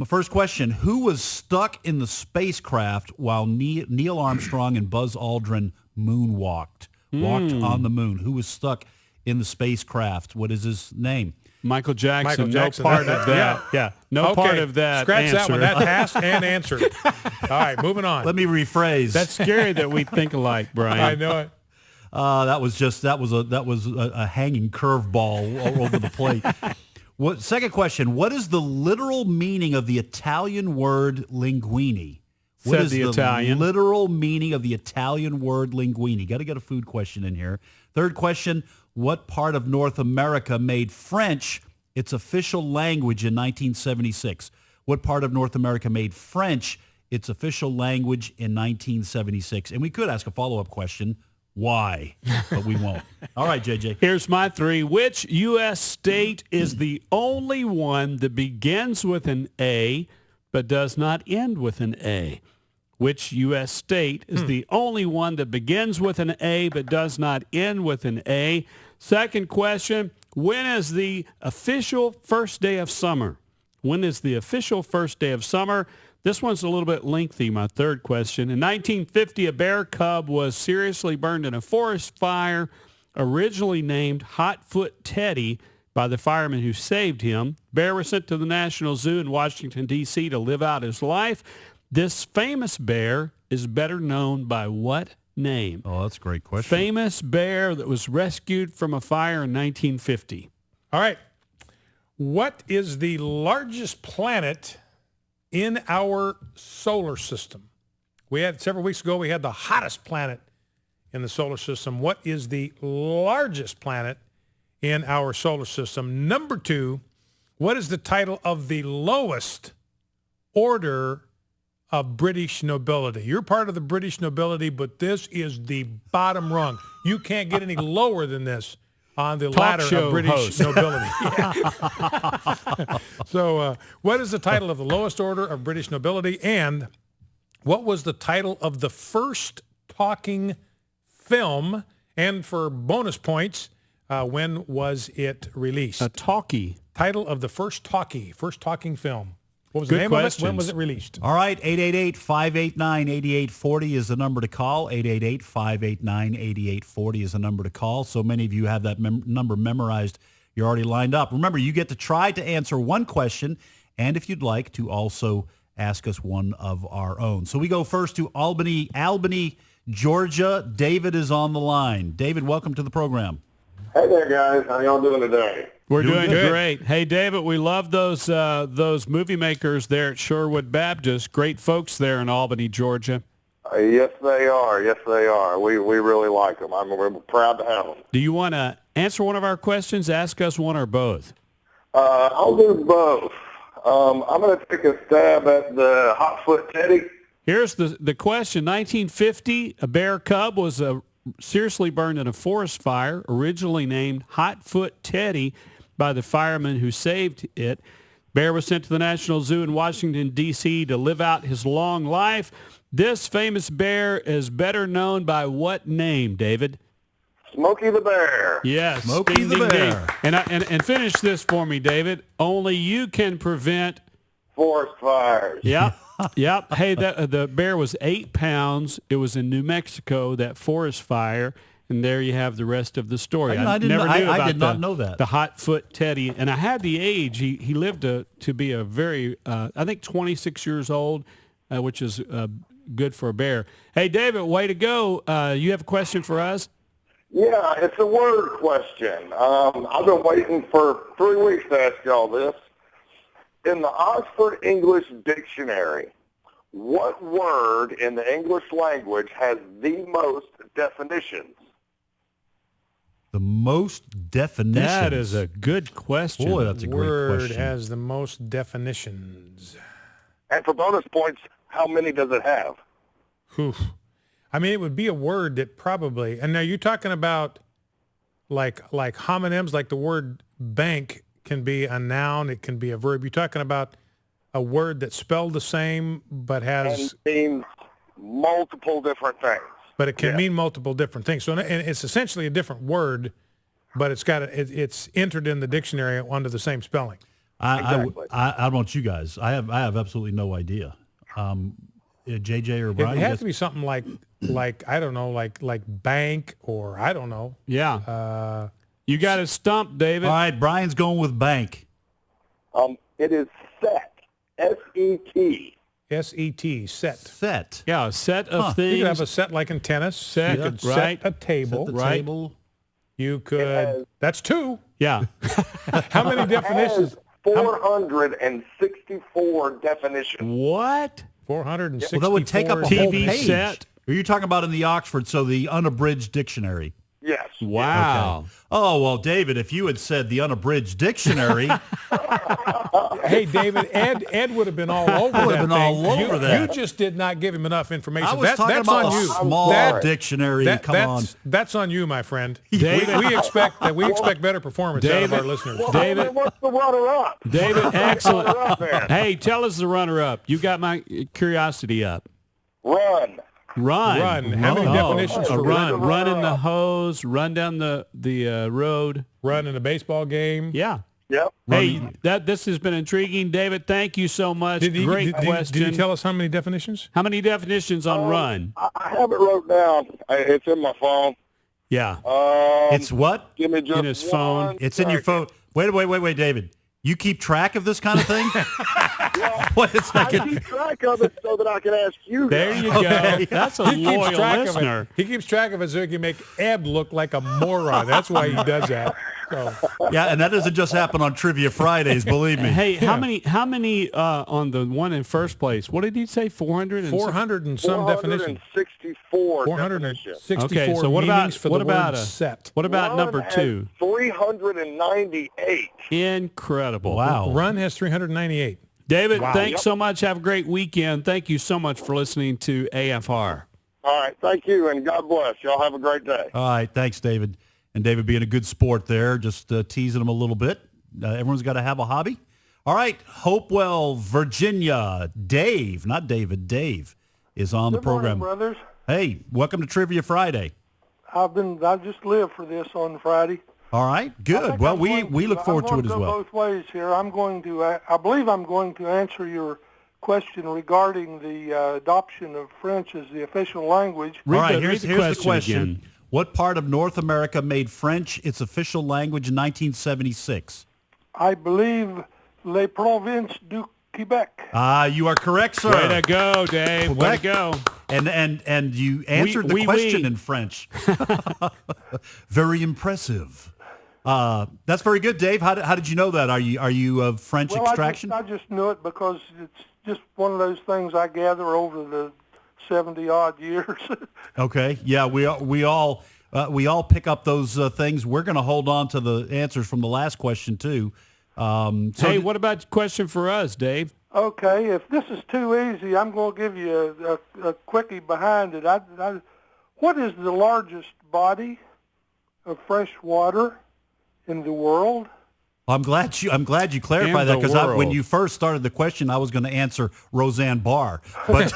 My first question, who was stuck in the spacecraft while Neil Armstrong and Buzz Aldrin moonwalked? Walked on the moon. Who was stuck in the spacecraft? What is his name? Michael Jackson. Michael Jackson. No part of that. Yeah. No part of that Scratch answer. that one. That passed and answered. All right, moving on. Let me rephrase. That's scary that we think alike, Brian. I know it. That was a hanging curveball all over the plate. Second question, what is the literal meaning of the Italian word linguine? What Said is the Italian. literal meaning of the Italian word linguine? Got to get a food question in here. Third question, what part of North America made French its official language in 1976? What part of North America made French its official language in 1976? And we could ask a follow-up question, why? But we won't. All right, JJ. Here's my three. Which U.S. state is the only one that begins with an A but does not end with an A? Which U.S. state is the only one that begins with an A but does not end with an A? Second question, when is the official first day of summer? When is the official first day of summer? This one's a little bit lengthy, my third question. In 1950, a bear cub was seriously burned in a forest fire, originally named Hotfoot Teddy by the fireman who saved him. Bear was sent to the National Zoo in Washington, D.C. to live out his life. This famous bear is better known by what name? Oh, that's a great question. Famous bear that was rescued from a fire in 1950. All right. What is the largest planet in our solar system? Several weeks ago, we had the hottest planet in the solar system. What is the largest planet in our solar system? Number two, what is the title of the lowest order of British nobility? You're part of the British nobility, but this is the bottom rung. You can't get any lower than this on the ladder of British nobility. So what is the title of the lowest order of British nobility? And what was the title of the first talking film? And for bonus points, when was it released? A talkie. Title of the first talking film. What was Good the name questions. of it? When was it released? All right, 888-589-8840 is the number to call. 888-589-8840 is the number to call. So many of you have that number memorized. You're already lined up. Remember, you get to try to answer one question, and if you'd like to also ask us one of our own. So we go first to Albany, Georgia. David is on the line. David, welcome to the program. Hey there, guys. How y'all doing today? We're doing good. great. Hey, David, we love those movie makers there at Sherwood Baptist. Great folks there in Albany, Georgia. Yes, they are. Yes, they are. We really like them. We're proud to have them. Do you want to answer one of our questions, ask us one, or both? I'll do both. I'm going to take a stab at the Hotfoot Teddy. Here's the question. 1950, a bear cub was seriously burned in a forest fire, originally named Hotfoot Teddy by the fireman who saved it. Bear was sent to the National Zoo in Washington, D.C. to live out his long life. This famous bear is better known by what name, David? Smokey the Bear. Yes. Smokey Ding, the ding, Bear. ding. And finish this for me, David. Only you can prevent... Forest fires. Yep. Yep. Hey, the bear was 8 pounds. It was in New Mexico, that forest fire. And there you have the rest of the story. I did not know that. The Hotfoot Teddy. And I had the age. He lived to be a very, I think, 26 years old, which is good for a bear. Hey, David, way to go. You have a question for us? Yeah, it's a word question. I've been waiting for 3 weeks to ask y'all this. In the Oxford English Dictionary, what word in the English language has the most definitions? The most definitions. That is a good question. Boy, that's a great Word question. has the most definitions. And for bonus points, how many does it have? Whew. I mean, it would be a word that probably, and now you're talking about like homonyms, like the word bank can be a noun, it can be a verb. You're talking about a word that's spelled the same but has... And means multiple different things. But it can mean multiple different things. So, and it's essentially a different word, but it's entered in the dictionary under the same spelling. Exactly. I don't want you guys. I have absolutely no idea. JJ or Brian? It has to be something like I don't know, like bank or I don't know. Yeah. You got to stump, David. All right, Brian's going with bank. It is set. S-E-T. S-E-T, set. Set. Yeah, a set of things. You could have a set like in tennis. Set, You could right. set a table. Set the Right. table. You could. That's two. Yeah. How many definitions? 464 definitions. What? 464. Well, that would take up a whole TV page. set. Are you talking about in the Oxford, so the unabridged dictionary? Yes. Wow. Oh, well, David, if you had said the unabridged dictionary, Hey, David, Ed would have been all over that. would have been all over that. You just did not give him enough information. I was talking that's about on a you. small That- dictionary. Come on. That's on you, my friend. David. We expect better performance out of David. our listeners. Well, David. what's the runner-up? David, excellent. Runner-up then. Hey, tell us the runner-up. You got my curiosity up. Run. Run. How many definitions A for run? run? Run in the hose. Run down the road. Run in a baseball game. Yeah. Yep. Hey, this has been intriguing, David. Thank you so much. Great question. Did you tell us how many definitions? How many definitions on run? I have it wrote down. It's in my phone. Yeah. It's what? Give me just In his phone. one It's in your second. phone. Wait, David. You keep track of this kind of thing? Wait a I second. keep track of it so that I can ask you. There guys. you go. That's a loyal listener. He keeps track of it so he can make Ed look like a moron. That's why he does that. So, Yeah, and that doesn't just happen on Trivia Fridays, believe me. Hey, how many on the one in first place? What did he say? 400 and 400 and some definitions. 464 definitions. 464 Okay, so what about meanings for the word a set. What about Run number has 2? 398. Incredible. Wow. Run has 398. David, Wow. thanks so much. Have a great weekend. Thank you so much for listening to AFR. All right. Thank you, and God bless. Y'all have a great day. All right, thanks, David. And David being a good sport there, just teasing him a little bit. Everyone's got to have a hobby. All right, Hopewell, Virginia. Dave, not David, Dave is on the program. Morning, brothers. Hey, welcome to Trivia Friday. I just live for this on Friday. All right, good. Well, we look forward to it as I'm going to well. go both ways here. I believe I'm going to answer your question regarding the adoption of French as the official language. All right, Read here's the the question question. again. What part of North America made French its official language in 1976? I believe Les Provinces du Québec. You are correct, sir. Way to go, Dave. Way to go. And you answered the question in French. Very impressive. That's very good, Dave. How did you know that? Are you of French extraction? I just knew it because it's just one of those things I gather over the 70-odd years. Okay. Yeah, we all pick up those things. We're going to hold on to the answers from the last question too. Hey, what about the question for us, Dave? Okay, if this is too easy, I'm going to give you a quickie behind it. What is the largest body of fresh water in the world? I'm glad you clarified that, because when you first started the question, I was going to answer Roseanne Barr, but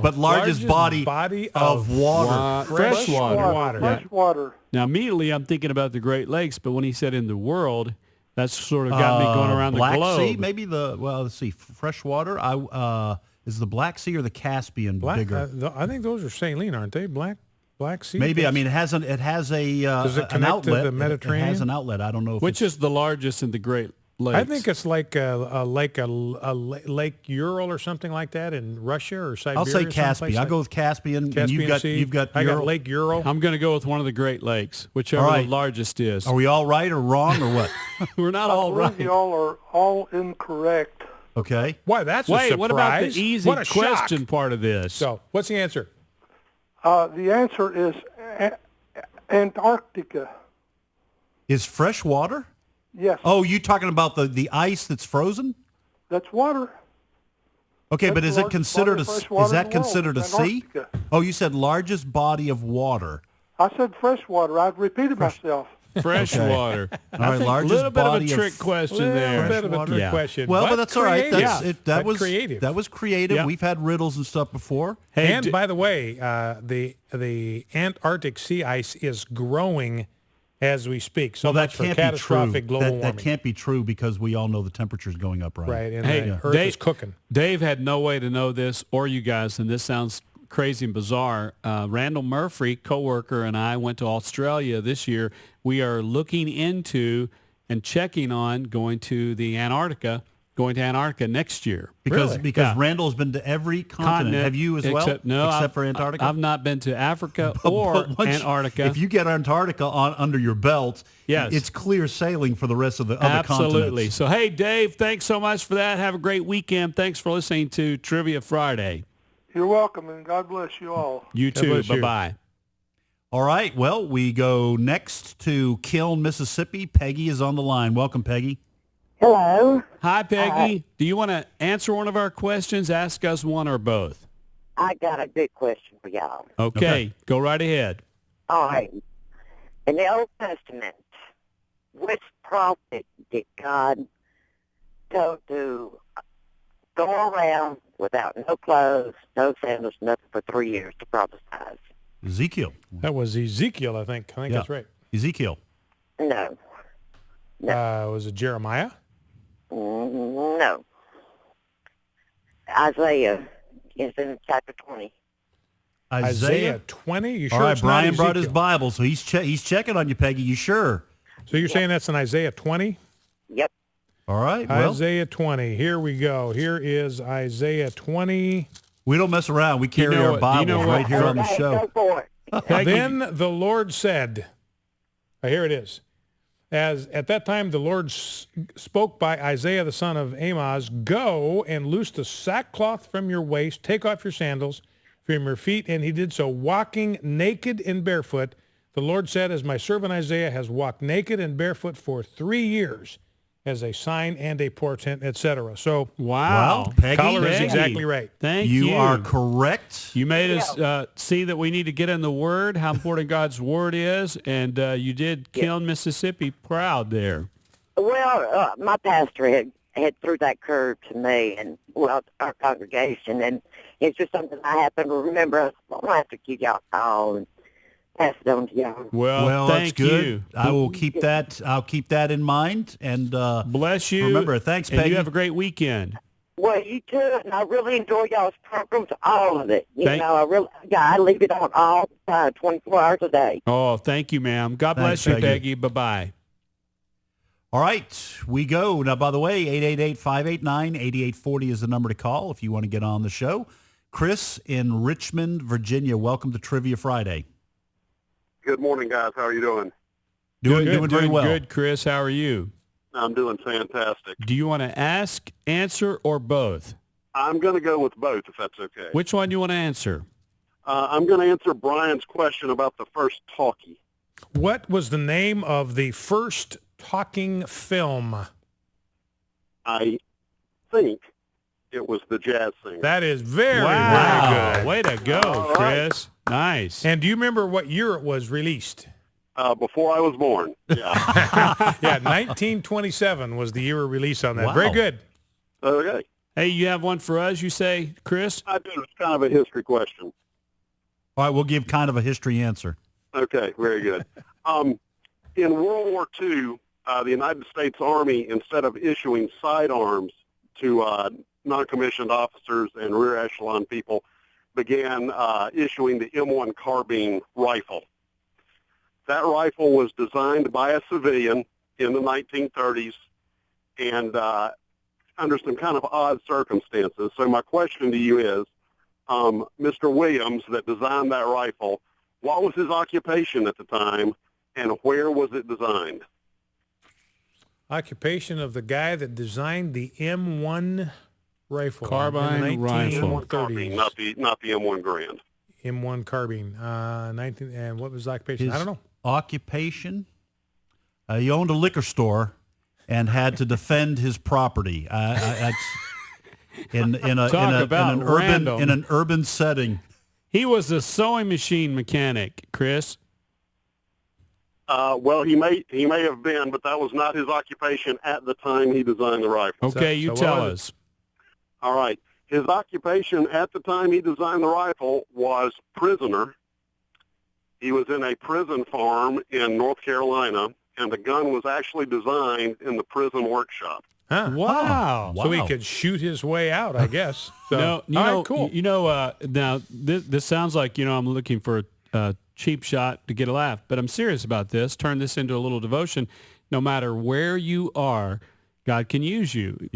but largest body of water. Fresh water. Fresh water. Now, immediately I'm thinking about the Great Lakes, but when he said in the world, that's sort of got me going around the Black globe. Sea, maybe let's see, fresh water. Is the Black Sea or the Caspian bigger? I think those are saline, aren't they? Black Sea. Maybe. I mean, it has a Does it an connect outlet. to the Mediterranean? It has an outlet. I don't know if Which is the largest in the Great Lakes? I think it's like a Lake Ural or something like that in Russia or Siberia. I'll say or Caspian. someplace I'll go with Caspian. And Caspian Sea. you've got I got Ural. Lake Ural. I'm going to go with one of the Great Lakes, whichever All right. the largest is. Are we all right or wrong or what? We're not I all believe right. y'all are all incorrect. Okay. Why, that's a Wait, surprise. what about the easy What a question shock. part of this? So, what's the answer? The answer is Antarctica. Is fresh water? Yes, Oh, you talking about the ice that's frozen? that's water. Okay, That's but the is it largest considered body of fresh is water in that the world, considered a sea? Antarctica. Oh, you said largest body of water. I said fresh water. I've repeated myself. Fresh Okay. water. All right, A largest little bit of a body trick question there. A bit of a trick Yeah. question. Well, but that's all right. creative. That But was creative. That was creative. Yeah. We've had riddles and stuff before. Hey, And by the way, the Antarctic sea ice is growing as we speak. So Well, that much for can't be true. catastrophic global warming. That can't be true because we all know the temperature's going up, right? Right, and Hey, the Earth is cooking. Dave had no way to know this, or you guys, and this sounds crazy and bizarre. Randall Murphy, coworker, and I went to Australia this year. We are looking into and checking on going to Antarctica next year. Because Yeah. Randall's been to every continent. Have you as well? Except for Antarctica? I've not been to Africa or Antarctica. If you get Antarctica under your belt, Yes. it's clear sailing for the rest of the other Absolutely. continents. So, hey, Dave, thanks so much for that. Have a great weekend. Thanks for listening to Trivia Friday. You're welcome, and God bless you all. You God too. bless you. Bye-bye. All right. Well, we go next to Kiln, Mississippi. Peggy is on the line. Welcome, Peggy. Hello. Hi, Peggy. Do you want to answer one of our questions? Ask us one or both. I got a good question for y'all. Okay. Go right ahead. All right. In the Old Testament, which prophet did God tell to go around without no clothes, no sandals, nothing for 3 years to prophesy? Ezekiel. That was Ezekiel, I think. I think that's right. Ezekiel. No. Was it Jeremiah? No. Isaiah is in chapter 20. Isaiah 20? You sure All right, it's not Brian brought his Ezekiel? Bible, so he's checking on you, Peggy. You sure? So you're saying that's in Isaiah 20? Yep. All right. Well, Isaiah 20. Here we go. Here is Isaiah 20. we don't mess around. We carry know our what- Bibles you know right what- here on the Okay, show. Go for it. Peggy, Then the Lord said, here it is. As at that time the Lord spoke by Isaiah the son of Amoz, go and loose the sackcloth from your waist, take off your sandals from your feet. And he did so, walking naked and barefoot. The Lord said, as my servant Isaiah has walked naked and barefoot for 3 years, as a sign and a portent, etc. So wow. Well, Peggy, Color is Peggy. exactly right. Thank You you. are correct. You made us see that we need to get in the Word, how important God's Word is, and you did Kiln, Mississippi proud there. Well, my pastor had threw that curve to me and, well, our congregation, and it's just something I happen to remember. I'll have to keep y'all call and pass it on to y'all. Well, that's thank good. you. I will keep that. I'll keep that in mind. And Bless you. remember, thanks, And Peggy. you have a great weekend. Well, you too, and I really enjoy y'all's programs, all of it. Thank- I leave it on all the time, 24 hours a day. Oh, thank you, ma'am. God bless Thanks, you, Peggy. Peggy. Bye-bye. All right, we go. Now, by the way, 888-589-8840 is the number to call if you want to get on the show. Chris in Richmond, Virginia, welcome to Trivia Friday. Good morning, guys. How are you doing? Doing very well. Good, Chris. How are you? I'm doing fantastic. Do you want to ask, answer, or both? I'm going to go with both, if that's okay. Which one do you want to answer? I'm going to answer Brian's question about the first talkie. What was the name of the first talking film? I think it was the Jazz Singer. That is very, Wow. very good. Way to go, All right. Chris. Nice. And do you remember what year it was released? Before I was born. Yeah. Yeah, 1927 was the year of release on that. Wow. Very good. Okay. Hey, you have one for us, you say, Chris? I do. It's kind of a history question. All right, we'll give kind of a history answer. Okay, very good. In World War II, the United States Army, instead of issuing sidearms to non-commissioned officers and rear echelon people, began issuing the M1 carbine rifle. That rifle was designed by a civilian in the 1930s and under some kind of odd circumstances. So my question to you is, Mr. Williams that designed that rifle, what was his occupation at the time and where was it designed? Occupation of the guy that designed the M1 rifle. Carbine in the rifle. 1930s. Not the M1 Grand. M1 carbine. And what was the occupation? I don't know. Occupation? He owned a liquor store and had to defend his property. In an urban setting. He was a sewing machine mechanic, Chris. Well, he may have been, but that was not his occupation at the time he designed the rifle. Okay, you so tell what was us. All right. His occupation at the time he designed the rifle was prisoner. He was in a prison farm in North Carolina, and the gun was actually designed in the prison workshop. Huh. Wow. So he Wow. could shoot his way out, I guess. So, No, all right, cool. Now this sounds like, I'm looking for a cheap shot to get a laugh, but I'm serious about this. Turn this into a little devotion. No matter where you are, God can use you.